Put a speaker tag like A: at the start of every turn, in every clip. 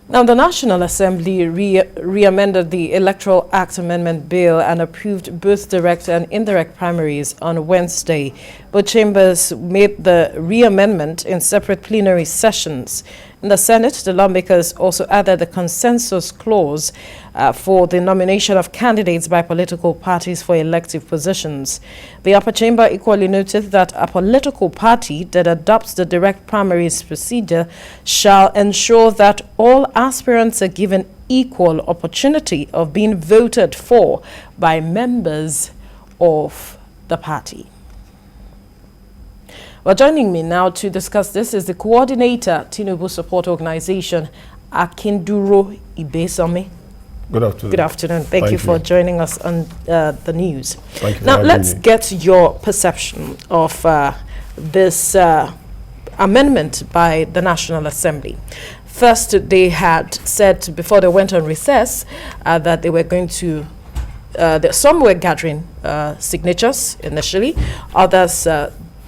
A: Now, the National Assembly re-amended the Electoral Act Amendment Bill and approved both direct and indirect primaries on Wednesday. Both chambers made the re-amendment in separate plenary sessions. In the Senate, the lawmakers also added the consensus clause for the nomination of candidates by political parties for elective positions. The upper chamber equally noted that a political party that adopts the direct primaries procedure shall ensure that all aspirants are given equal opportunity of being voted for by members of the party. Well, joining me now to discuss this is the coordinator, Tinubu Support Organization, Akinduro Ibesome.
B: Good afternoon.
A: Good afternoon. Thank you for joining us on the news.
B: Thank you.
A: Now, let's get your perception of this amendment by the National Assembly. First, they had said before they went on recess that they were going to, some were gathering signatures initially, others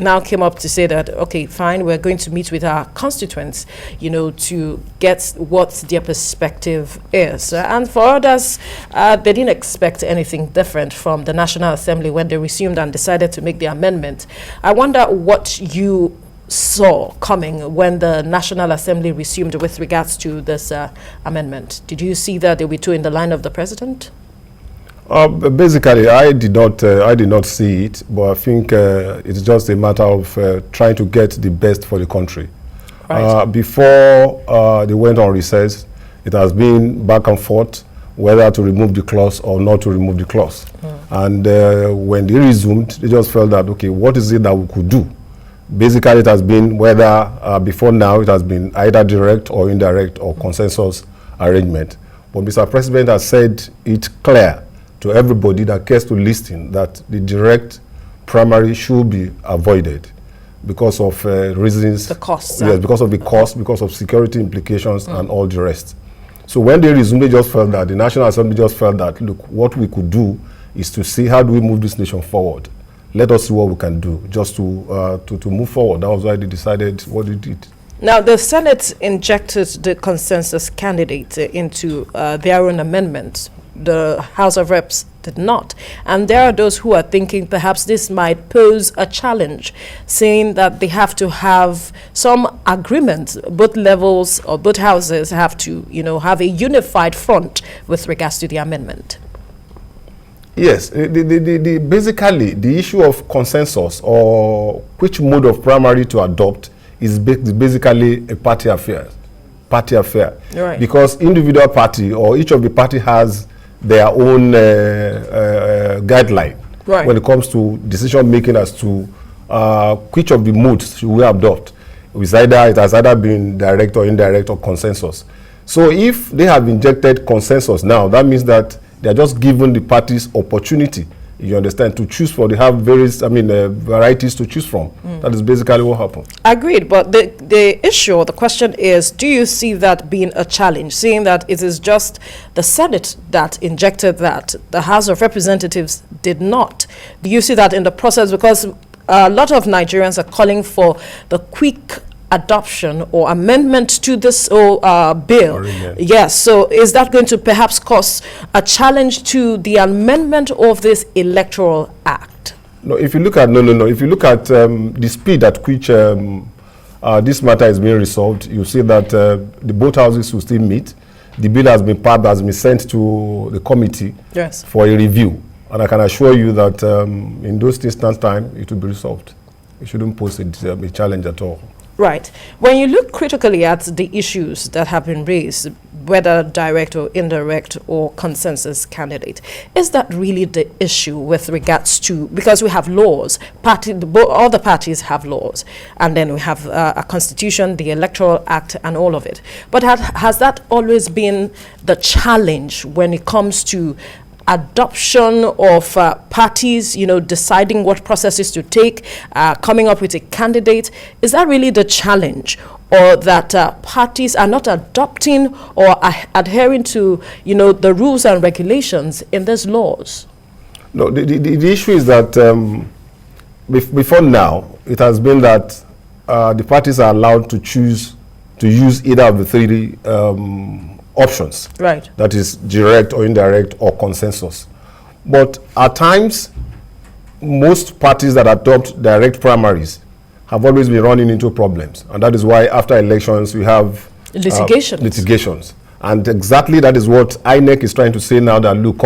A: now came up to say that, okay, fine, we're going to meet with our constituents, to get what their perspective is. And for others, they didn't expect anything different from the National Assembly when they resumed and decided to make the amendment. I wonder what you saw coming when the National Assembly resumed with regards to this amendment. Did you see that they were two in the line of the president?
B: Basically, I did not see it, but I think it's just a matter of trying to get the best for the country. Right. Before they went on recess, it has been back and forth whether to remove the clause or not to remove the clause. And when they resumed, they just felt that, okay, what is it that we could do? Basically, it has been whether before now it has been either direct or indirect or consensus arrangement. But Mr. President has said it clear to everybody that cares to listen that the direct primary should be avoided because of reasons.
A: The costs.
B: Yes, because of the cost, because of security implications and all the rest. So when they resumed, they just felt that, the National Assembly just felt that, look, what we could do is to see how do we move this nation forward. Let us see what we can do just to move forward. That was why they decided what they did.
A: Now, the Senate injected the consensus candidate into their own amendments. The House of Reps did not. And there are those who are thinking perhaps this might pose a challenge, saying that they have to have some agreement. Both levels or both houses have to, have a unified front with regards to the amendment.
B: Yes, basically the issue of consensus or which mode of primary to adopt is basically a party affair. Right. Because individual party or each of the party has their own guideline when it comes to decision making as to which of the modes should we adopt. It has either been direct or indirect or consensus. So if they have injected consensus now, that means that they are just giving the parties opportunity, you understand, to choose for. They have various, varieties to choose from. That is basically what happened. Agreed,
A: but the issue or the question is, do you see that being a challenge, seeing that it is just the Senate that injected that, the House of Representatives did not? Do you see that in the process? Because a lot of Nigerians are calling for the quick adoption or amendment to this bill. Yes, so is that going to perhaps cause a challenge to the amendment of this Electoral Act?
B: No, if you look at if you look at the speed at which this matter is being resolved, you see that the both houses will still meet. The bill has been passed, has been sent to the committee for a review, and I can assure you that in those instance time it will be resolved. It shouldn't pose a challenge at all.
A: Right. When you look critically at the issues that have been raised, whether direct or indirect or consensus candidate, is that really the issue with regards to, because we have laws, all the parties have laws, and then we have a constitution, the Electoral Act, and all of it. But has that always been the challenge when it comes to adoption of parties, deciding what processes to take, coming up with a candidate? Is that really the challenge, or that parties are not adopting or adhering to, the rules and regulations in these laws?
B: No, the issue is that before now, it has been that the parties are allowed to choose to use either of the three options.
A: Right.
B: That is direct or indirect or consensus. But at times, most parties that adopt direct primaries have always been running into problems. And that is why after elections, we have litigations. And exactly that is what INEC is trying to say now, that look,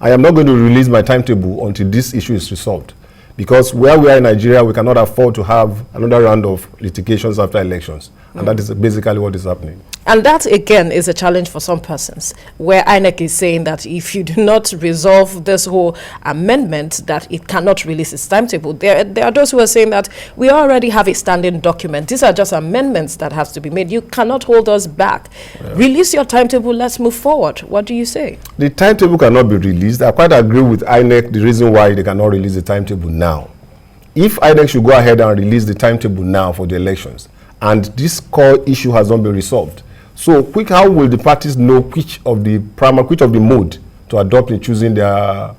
B: I am not going to release my timetable until this issue is resolved. Because where we are in Nigeria, we cannot afford to have another round of litigations after elections. And that is basically what is happening.
A: And that, again, is a challenge for some persons, where INEC is saying that if you do not resolve this whole amendment, that it cannot release its timetable. There are those who are saying that we already have a standing document. These are just amendments that have to be made. You cannot hold us back. Yeah. Release your timetable. Let's move forward. What do you say? The
B: timetable cannot be released. I quite agree with INEC the reason why they cannot release the timetable now. If INEC should go ahead and release the timetable now for the elections, and this core issue has not been resolved, so how will the parties know which of the mode to adopt in choosing their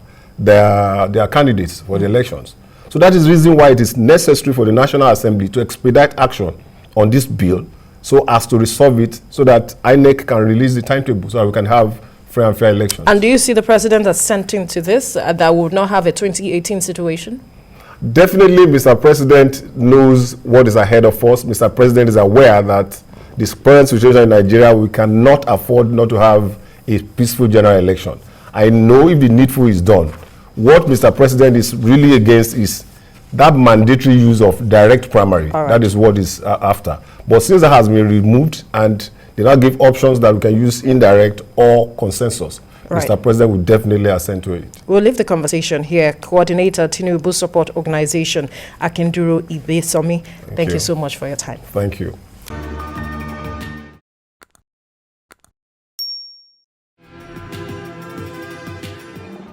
B: candidates for the elections? So that is the reason why it is necessary for the National Assembly to expedite action on this bill so as to resolve it, so that INEC can release the timetable so that we can have free and fair elections.
A: And do you see the president assenting to this, that would not have a 2018 situation?
B: Definitely, Mr. President knows what is ahead of us. Mr. President is aware that this current situation in Nigeria, we cannot afford not to have a peaceful general election. I know if the needful is done, what Mr. President is really against is that mandatory use of direct primary. Right. That is what is after. But since that has been removed and they now give options that we can use indirect or consensus, right, Mr. President will definitely assent to it.
A: We'll leave the conversation here. Coordinator, Tinubu Support Organization, Akinduro Ibesomi, thank you so much for your time.
B: Thank you.